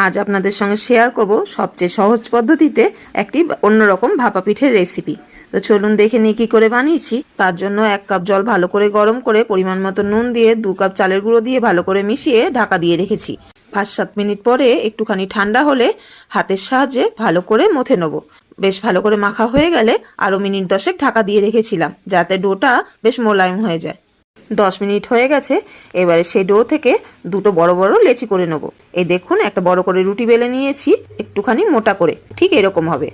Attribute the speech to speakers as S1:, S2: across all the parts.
S1: আজ আপনাদের সঙ্গে শেয়ার করব সবচেয়ে সহজ পদ্ধতিতে একটি অন্যরকম ভাপা পিঠের রেসিপি। তো চলুন দেখে নিই কি করে বানিয়েছি। তার জন্য 1 কাপ জল ভালো করে গরম করে পরিমাণ মতো নুন দিয়ে 2 কাপ চালের গুঁড়ো দিয়ে ভালো করে মিশিয়ে ঢাকা দিয়ে রেখেছি। 5-7 মিনিট পরে একটুখানি ঠান্ডা হলে হাতের সাহায্যে ভালো করে মথে নেব। বেশ ভালো করে মাখা হয়ে গেলে আরও মিনিট 10 ঢাকা দিয়ে রেখেছিলাম যাতে ডোটা বেশ মোলায়েম হয়ে যায়। 10 মিনিট হয়ে গেছে। এবারে সেই ডো থেকে দুটো বড় বড় লেচি করে নেব। এই দেখুন একটা বড় করে রুটি বেলে নিয়েছি, একটুখানি মোটা করে, ঠিক এরকম হবে।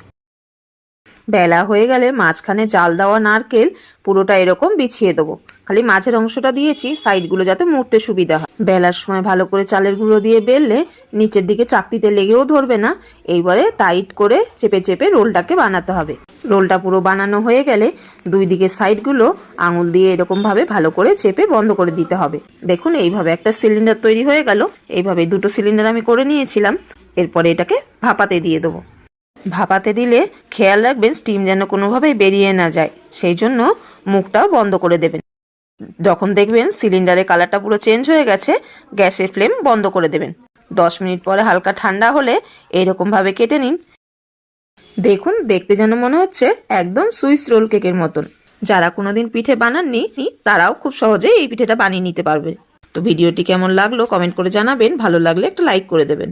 S1: বেলা হয়ে গেলে মাঝখানে জাল দেওয়া নারকেল পুরোটা এরকম বিছিয়ে দেবো। খালি মাঝের অংশটা দিয়েছি সাইডগুলো যাতে মুড়তে সুবিধা হয়। বেলার সময় ভালো করে চালের গুঁড়ো দিয়ে বেললে নিচের দিকে চাকতিতে লেগেও ধরবে না। এইবারে টাইট করে চেপে চেপে রোলটাকে বানাতে হবে। রোলটা পুরো বানানো হয়ে গেলে 2 দিকের সাইডগুলো আঙুল দিয়ে এরকমভাবে ভালো করে চেপে বন্ধ করে দিতে হবে। দেখুন এইভাবে একটা সিলিন্ডার তৈরি হয়ে গেল। এইভাবে 2টো সিলিন্ডার আমি করে নিয়েছিলাম। এরপরে এটাকে ভাপাতে দিয়ে দেবো। ভাপাতে দিলে খেয়াল রাখবেন স্টিম যেন কোনোভাবেই বেরিয়ে না যায়, সেই জন্য মুখটাও বন্ধ করে দেবেন। যখন দেখবেন সিলিন্ডারের কালারটা পুরো চেঞ্জ হয়ে গেছে, গ্যাসের ফ্লেম বন্ধ করে দেবেন। 10 মিনিট পরে হালকা ঠান্ডা হলে এইরকমভাবে কেটে নিন। দেখুন দেখতে যেন মনে হচ্ছে একদম সুইস রোল কেকের মতন। যারা কোনোদিন পিঠে বানাননি তারাও খুব সহজেই এই পিঠেটা বানিয়ে নিতে পারবে। তো ভিডিওটি কেমন লাগলো কমেন্ট করে জানাবেন, ভালো লাগলে একটা লাইক করে দেবেন।